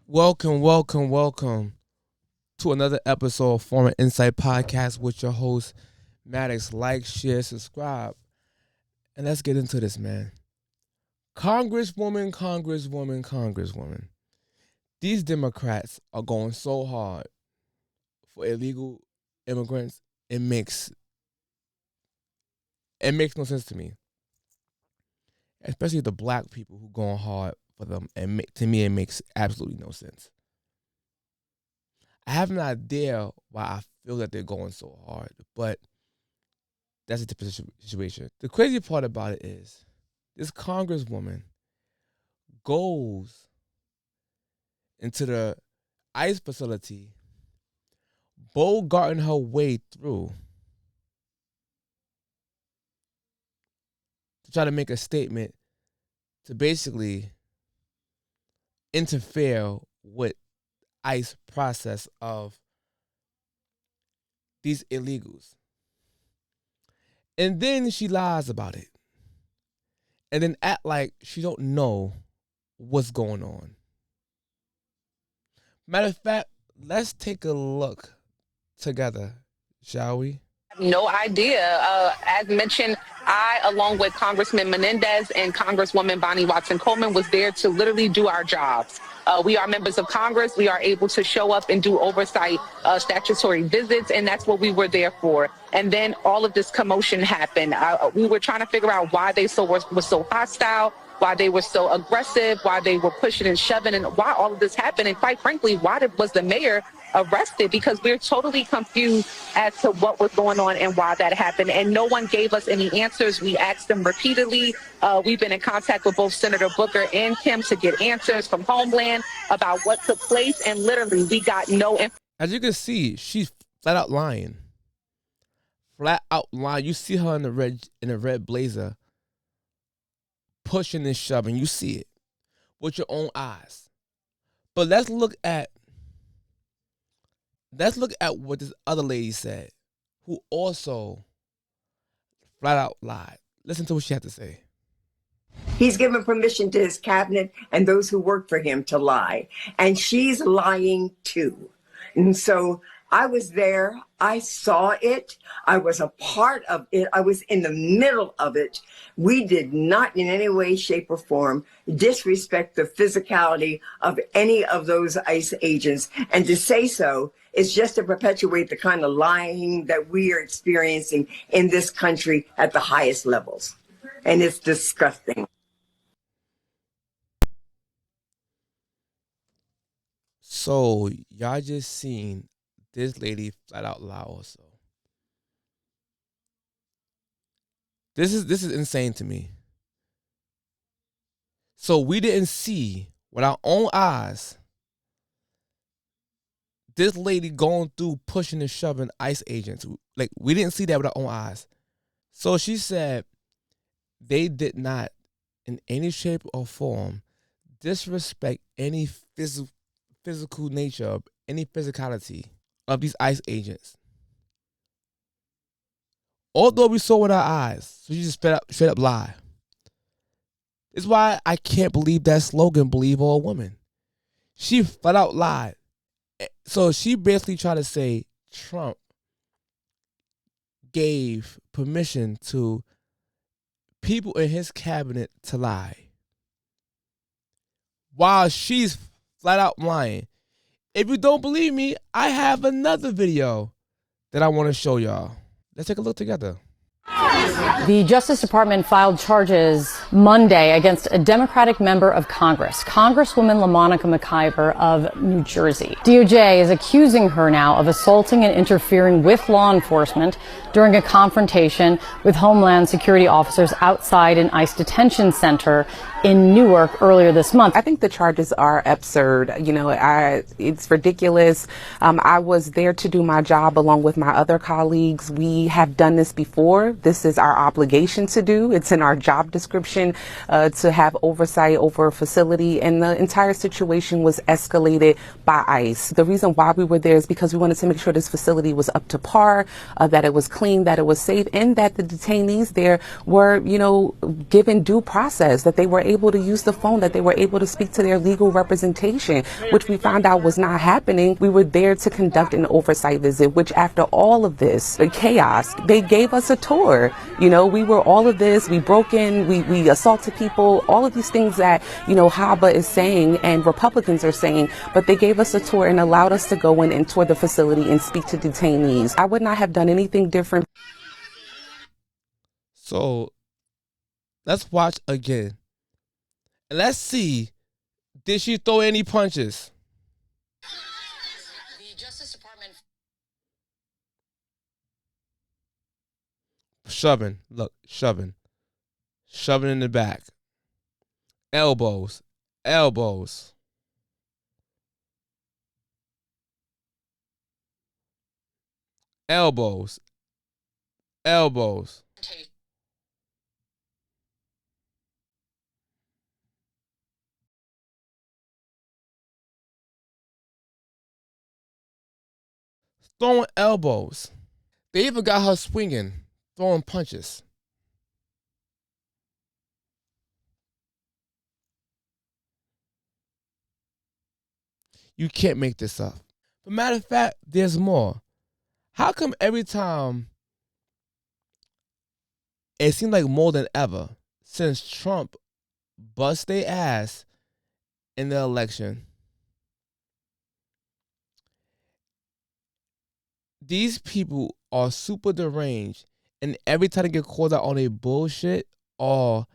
Welcome to another episode of Foreign Insight Podcast with your host, Maddox. Like, share, subscribe, and let's get into this, man. Congresswoman. These Democrats are going so hard for illegal immigrants. It makes no sense to me, especially the black people who going hard for them. And to me, it makes absolutely no sense. I have an idea why I feel that they're going so hard, but that's a different situation. The crazy part about it is this congresswoman goes into the ICE facility, bogarting her way through to try to make a statement to basically interfere with ICE process of these illegals. And then she lies about it. And then act like she don't know what's going on. Matter of fact, let's take a look together, shall we? No idea. As mentioned, I, along with Congressman Menendez and Congresswoman Bonnie Watson-Coleman, was there to literally do our jobs. We are members of Congress. We are able to show up and do oversight statutory visits, and that's what we were there for. And then all of this commotion happened. We were trying to figure out why they were so hostile, why they were so aggressive, why they were pushing and shoving, and why all of this happened. And quite frankly, why was the mayor arrested? Because we're totally confused as to what was going on and why that happened. And no one gave us any answers. We asked them repeatedly. We've been in contact with both Senator Booker and Kim to get answers from Homeland about what took place. And literally, we got no information. As you can see, she's flat out lying. You see her in the red blazer, pushing and shoving. You see it with your own eyes. But let's look at what this other lady said, who also flat out lied. Listen to what she had to say. He's given permission to his cabinet and those who work for him to lie. And she's lying too. And so I was there. I saw it. I was a part of it. I was in the middle of it. We did not in any way, shape, or form disrespect the physicality of any of those ICE agents. And to say so is just to perpetuate the kind of lying that we are experiencing in this country at the highest levels. And it's disgusting. So y'all just seen this lady flat out lie also. This is insane to me. So we didn't see with our own eyes this lady going through pushing and shoving ICE agents. Like, we didn't see that with our own eyes. So she said they did not in any shape or form disrespect any physical nature of any physicality of these ICE agents. Although we saw with our eyes. So she just straight up lie. It's why I can't believe that slogan, believe all women. She flat out lied. So she basically tried to say Trump gave permission to people in his cabinet to lie, while she's flat out lying. If you don't believe me, I have another video that I want to show y'all. Let's take a look together. The Justice Department filed charges Monday against a Democratic member of Congress, Congresswoman LaMonica McLver of New Jersey. DOJ is accusing her now of assaulting and interfering with law enforcement during a confrontation with Homeland Security officers outside an ICE detention center in Newark earlier this month. I think the charges are absurd. You know, it's ridiculous. I was there to do my job along with my other colleagues. We have done this before. This is our obligation to do. It's in our job description to have oversight over a facility, and the entire situation was escalated by ICE. The reason why we were there is because we wanted to make sure this facility was up to par, that it was clean, that it was safe, and that the detainees there were, given due process, that they were able to use the phone, that they were able to speak to their legal representation, which we found out was not happening. We were there to conduct an oversight visit, which after all of this, the chaos, they gave us a tour. You know, we were all of this, we broke in, we assaulted people, all of these things that, you know, HABA is saying and Republicans are saying, but they gave us a tour and allowed us to go in and tour the facility and speak to detainees. I would not have done anything different. So let's watch again. And let's see, did she throw any punches? The Justice Department. Shoving. Look, shoving. Shoving in the back. Elbows. Elbows. Elbows. Elbows. Throwing elbows. They even got her swinging, throwing punches. You can't make this up. But matter of fact, there's more. How come every time, it seems like more than ever, since Trump bust their ass in the election, these people are super deranged, and every time they get called out on their bullshit or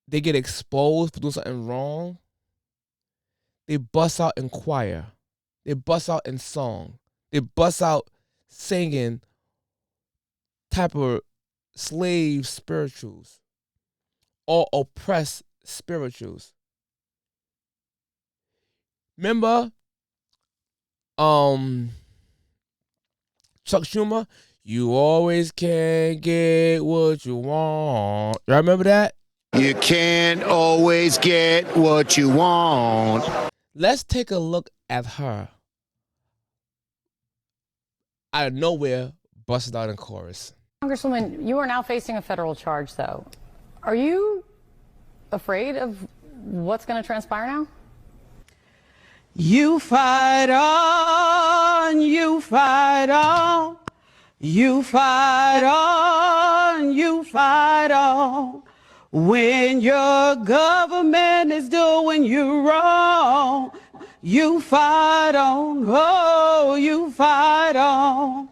they get exposed for doing something wrong, they bust out in choir. They bust out in song. They bust out singing type of slave spirituals or oppressed spirituals. Remember, Chuck Schumer, you always can't get what you want. Y'all remember that? You can't always get what you want. Let's take a look at her. Out of nowhere, busted out in chorus. Congresswoman, you are now facing a federal charge, though. Are you afraid of what's going to transpire now? You fight on, you fight on, you fight on, you fight on. When your government is doing you wrong, you fight on, oh, you fight on.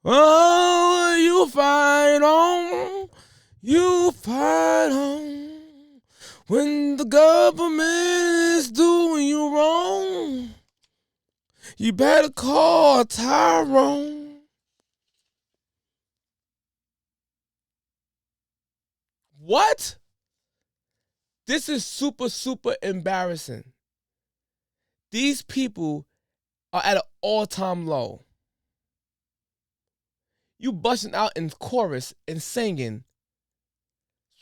Oh, you fight on, you fight on. When the government is doing you wrong, you better call Tyrone. What? This is super, super embarrassing. These people are at an all-time low. You busting out in chorus and singing,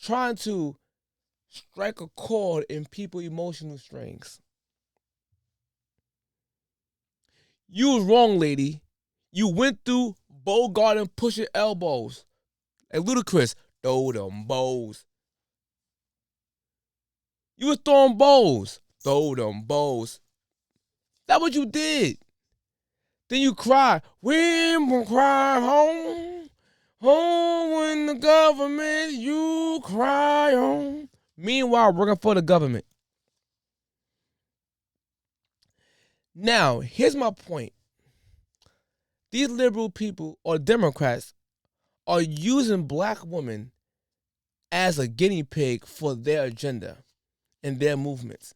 trying to strike a chord in people's emotional strings. You was wrong, lady. You went through Bogart and push your elbows. And Ludacris, throw them bows. You was throwing bows. Throw them bows. That's what you did. Then you cry. We cry home. Home when the government you cry on. Meanwhile, working for the government. Now, here's my point. These liberal people or Democrats are using black women as a guinea pig for their agenda and their movements.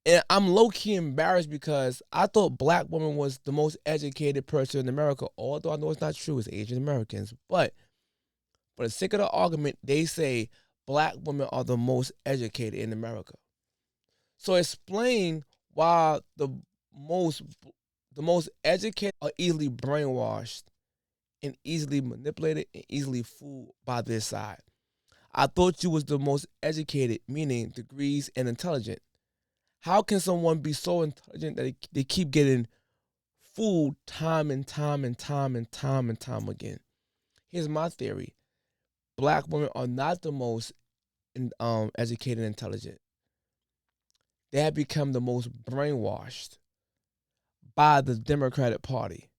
And I'm low-key embarrassed because I thought black women was the most educated person in America, although I know it's not true, it's Asian Americans. But for the sake of the argument, they say black women are the most educated in America. So explain why the most educated are easily brainwashed and easily manipulated and easily fooled by this side. I thought you was the most educated, meaning degrees and intelligent. How can someone be so intelligent that they keep getting fooled time and time and time and time and time again? Here's my theory. black women are not the most educated and intelligent. They have become the most brainwashed by the Democratic Party.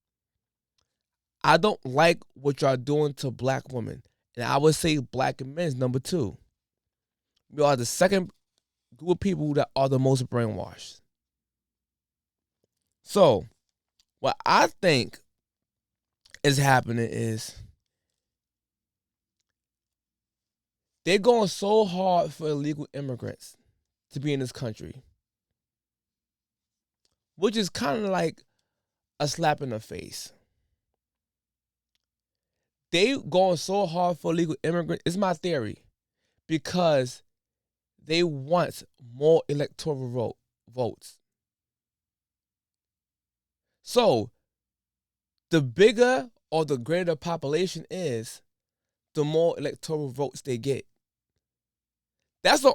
I don't like what y'all doing to black women. And I would say black men is number 2. We are the second group of people that are the most brainwashed. So, what I think is happening is they're going so hard for illegal immigrants to be in this country, which is kind of like a slap in the face. They going so hard for illegal immigrants, it's my theory, because they want more electoral votes. So, the bigger or the greater the population is, the more electoral votes they get. That's the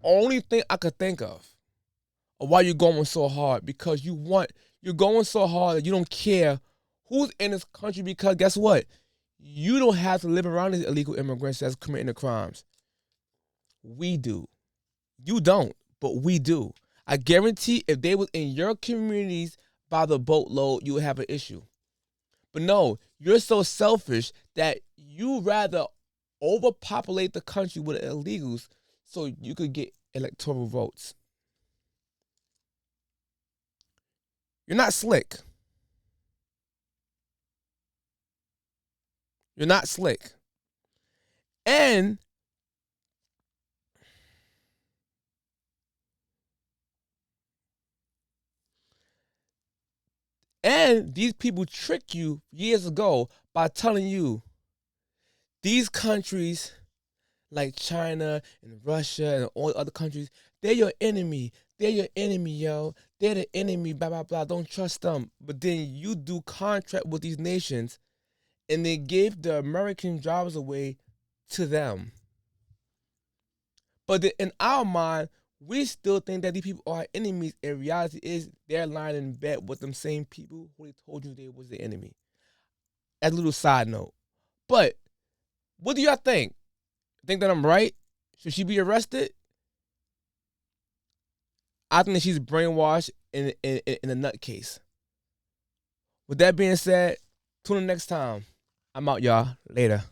only thing I could think of why you're going so hard, because you're going so hard that you don't care who's in this country, because guess what? You don't have to live around these illegal immigrants that's committing the crimes. We do. You don't, but we do. I guarantee if they was in your communities by the boatload, you would have an issue. But no, you're so selfish that you rather overpopulate the country with illegals so you could get electoral votes. You're not slick. You're not slick. And these people tricked you years ago by telling you these countries like China and Russia and all other countries, they're your enemy. They're your enemy, yo. They're the enemy, blah, blah, blah. Don't trust them. But then you do contract with these nations and they give the American jobs away to them. But in our mind, we still think that these people are enemies. And reality is they're lying in bed with them same people who they told you they was the enemy. As a little side note. But what do y'all think? Think that I'm right? Should she be arrested? I think that she's brainwashed in a nutcase. With that being said, tune in next time. I'm out, y'all. Later.